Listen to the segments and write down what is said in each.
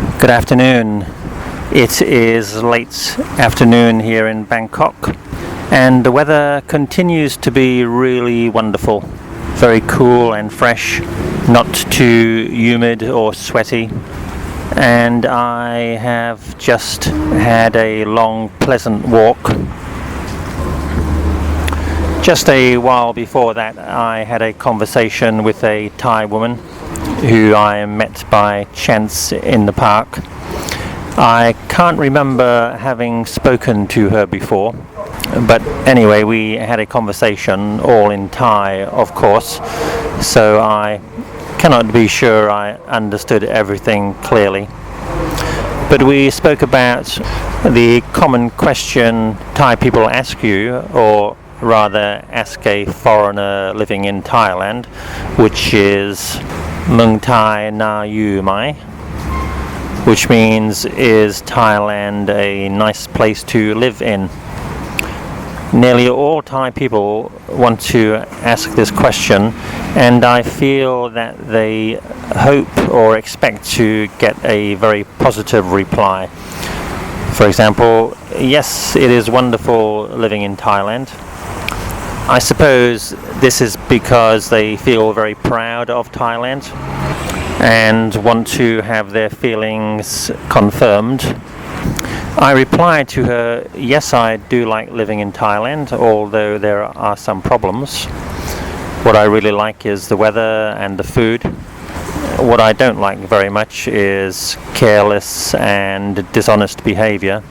Good afternoon. It is late afternoon here in Bangkok, and the weather continues to be really wonderful. Very cool and fresh, not too humid or sweaty. And I have just had a long, pleasant walk. Just a while before that, I had a conversation with a Thai woman who I met by chance in the park. I can't remember having spoken to her before, but anyway, we had a conversation, all in Thai, of course, so I cannot be sure I understood everything clearly. But we spoke about the common question Thai people ask you, or rather ask a foreigner living in Thailand, which is Mung Thai Na Yu Mai, which means, is Thailand a nice place to live in? Nearly all Thai people want to ask this question, and I feel that they hope or expect to get a very positive reply. For example, yes, it is wonderful living in Thailand. I suppose this is because they feel very proud of Thailand and want to have their feelings confirmed. I replied to her, yes, I do like living in Thailand, although there are some problems. What I really like is the weather and the food. What I don't like very much is careless and dishonest behavior.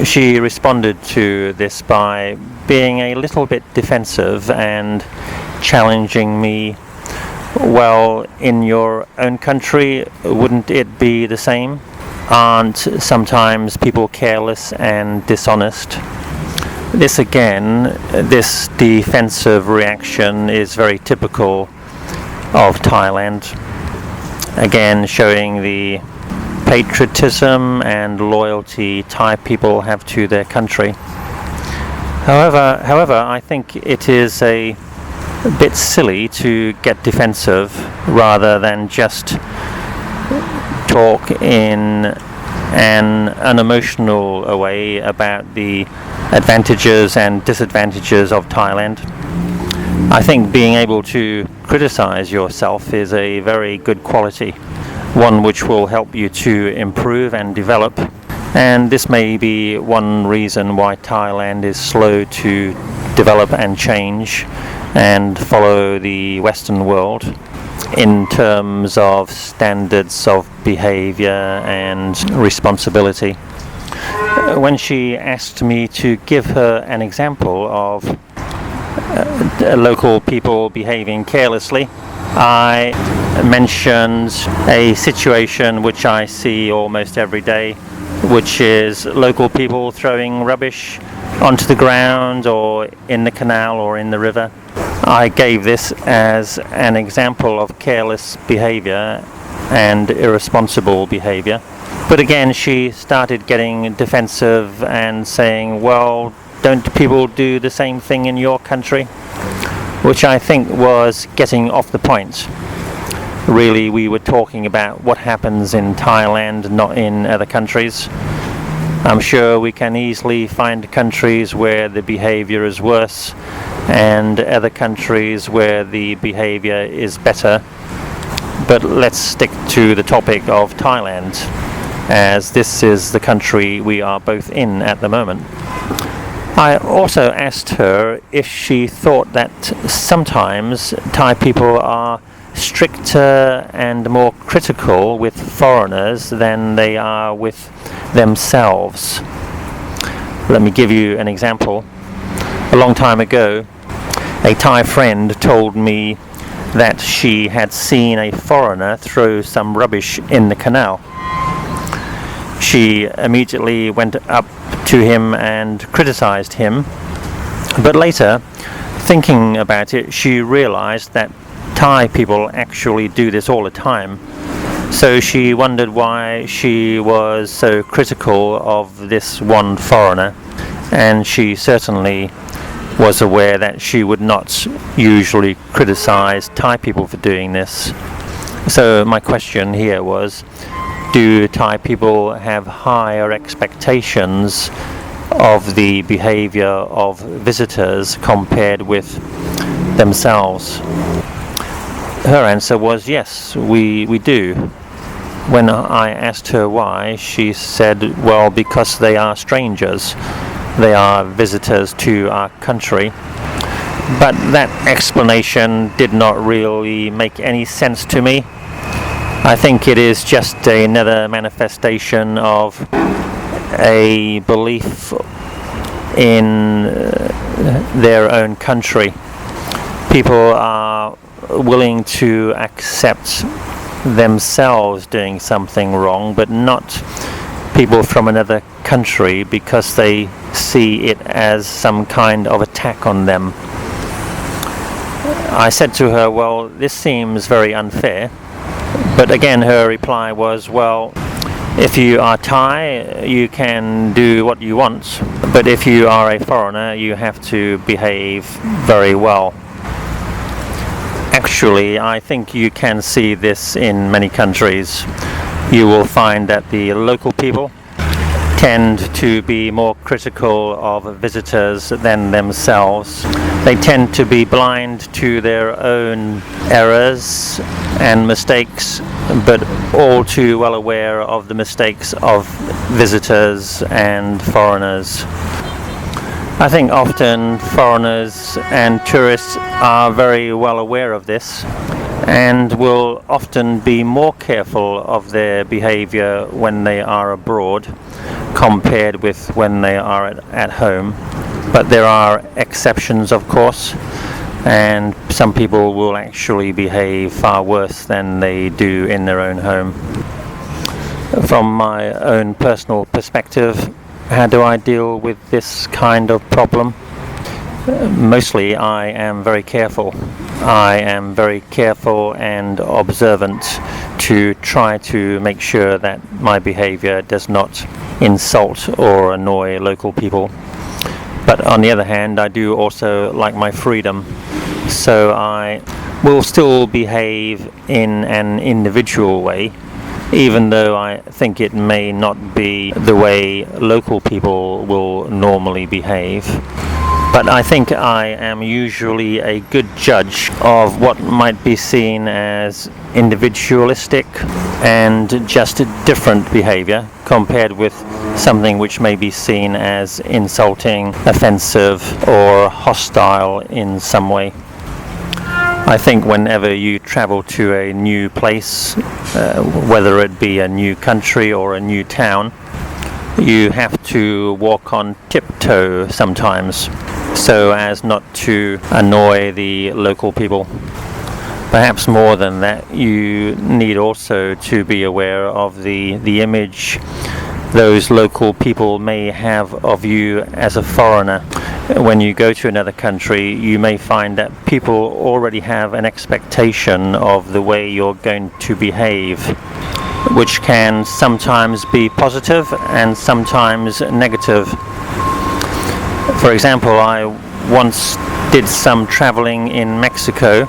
She responded to this by being a little bit defensive and challenging me. Well, in your own country, wouldn't it be the same? Aren't sometimes people careless and dishonest? This defensive reaction is very typical of Thailand. Again, showing the patriotism and loyalty Thai people have to their country. However, I think it is a bit silly to get defensive rather than just talk in an unemotional way about the advantages and disadvantages of Thailand. I think being able to criticize yourself is a very good quality, one which will help you to improve and develop. And this may be one reason why Thailand is slow to develop and change and follow the Western world in terms of standards of behavior and responsibility. When she asked me to give her an example of local people behaving carelessly, I mentioned a situation which I see almost every day, which is local people throwing rubbish onto the ground or in the canal or in the river. I gave this as an example of careless behavior and irresponsible behavior. But again, she started getting defensive and saying, well, don't people do the same thing in your country? Which I think was getting off the point. Really, we were talking about what happens in Thailand, not in other countries. I'm sure we can easily find countries where the behavior is worse and other countries where the behavior is better. But let's stick to the topic of Thailand, as this is the country we are both in at the moment. I also asked her if she thought that sometimes Thai people are stricter and more critical with foreigners than they are with themselves. Let me give you an example. A long time ago, a Thai friend told me that she had seen a foreigner throw some rubbish in the canal. She immediately went up to him and criticized him, but later, thinking about it, she realized that Thai people actually do this all the time. So she wondered why she was so critical of this one foreigner, and she certainly was aware that she would not usually criticize Thai people for doing this. So my question here was, do Thai people have higher expectations of the behavior of visitors compared with themselves? Her answer was yes, we do. When I asked her why, she said, well, because they are strangers. They are visitors to our country. But that explanation did not really make any sense to me. I think it is just another manifestation of a belief in their own country. People are willing to accept themselves doing something wrong, but not people from another country, because they see it as some kind of attack on them. I said to her, well, this seems very unfair. But again, her reply was, well, if you are Thai, you can do what you want, but if you are a foreigner, you have to behave very well. Actually, I think you can see this in many countries. You will find that the local people tend to be more critical of visitors than themselves. They tend to be blind to their own errors and mistakes, but all too well aware of the mistakes of visitors and foreigners. I think often foreigners and tourists are very well aware of this and will often be more careful of their behavior when they are abroad compared with when they are at home. But there are exceptions, of course, and some people will actually behave far worse than they do in their own home. From my own personal perspective, how do I deal with this kind of problem? Mostly I am very careful. I am very careful and observant to try to make sure that my behavior does not insult or annoy local people. But on the other hand, I do also like my freedom, so I will still behave in an individual way, even though I think it may not be the way local people will normally behave. But I think I am usually a good judge of what might be seen as individualistic and just different behavior compared with something which may be seen as insulting, offensive, or hostile in some way. I think whenever you travel to a new place, whether it be a new country or a new town, you have to walk on tiptoe sometimes, so as not to annoy the local people. Perhaps more than that, you need also to be aware of the image those local people may have of you as a foreigner. When you go to another country, you may find that people already have an expectation of the way you're going to behave, which can sometimes be positive and sometimes negative. For example, I once did some traveling in Mexico,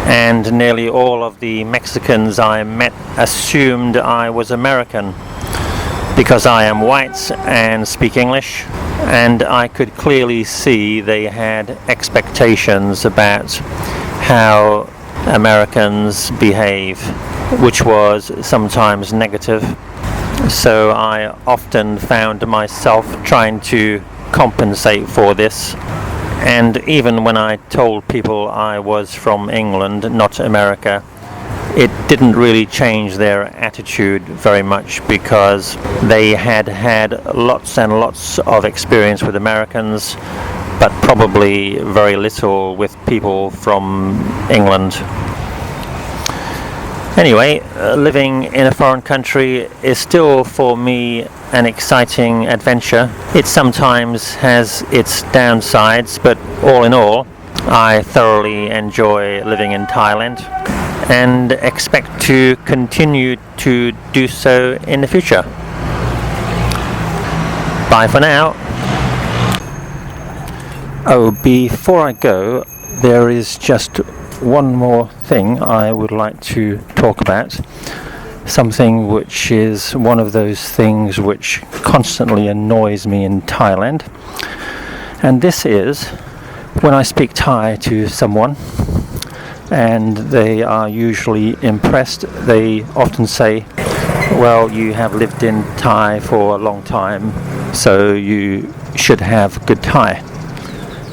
and nearly all of the Mexicans I met assumed I was American because I am white and speak English, and I could clearly see they had expectations about how Americans behave, which was sometimes negative. So I often found myself trying to compensate for this, and even when I told people I was from England, not America, it didn't really change their attitude very much, because they had had lots and lots of experience with Americans, but probably very little with people from England. Anyway, living in a foreign country is still for me an exciting adventure. It sometimes has its downsides, but all in all, I thoroughly enjoy living in Thailand and expect to continue to do so in the future. Bye for now. Oh, before I go, there is just one more thing I would like to talk about. something which is one of those things which constantly annoys me in Thailand. And this is when I speak Thai to someone and they are usually impressed, they often say, well, you have lived in Thai for a long time, so you should have good Thai.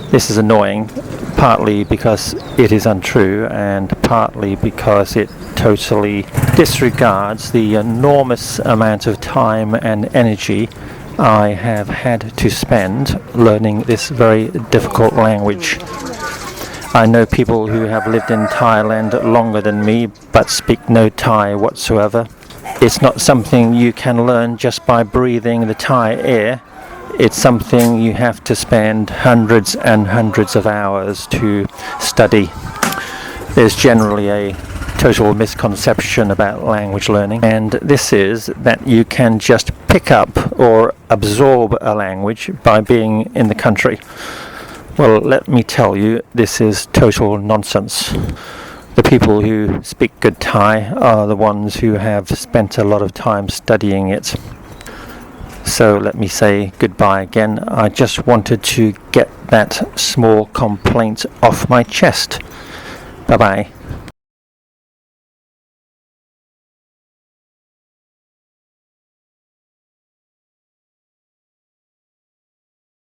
This is annoying, partly because it is untrue and partly because it totally disregards the enormous amount of time and energy I have had to spend learning this very difficult language. I know people who have lived in Thailand longer than me but speak no Thai whatsoever. It's not something you can learn just by breathing the Thai air. It's something you have to spend hundreds and hundreds of hours to study. There's generally a total misconception about language learning, and this is that you can just pick up or absorb a language by being in the country. Well, let me tell you, this is total nonsense. The people who speak good Thai are the ones who have spent a lot of time studying it. So let me say goodbye again. I just wanted to get that small complaint off my chest. Bye-bye.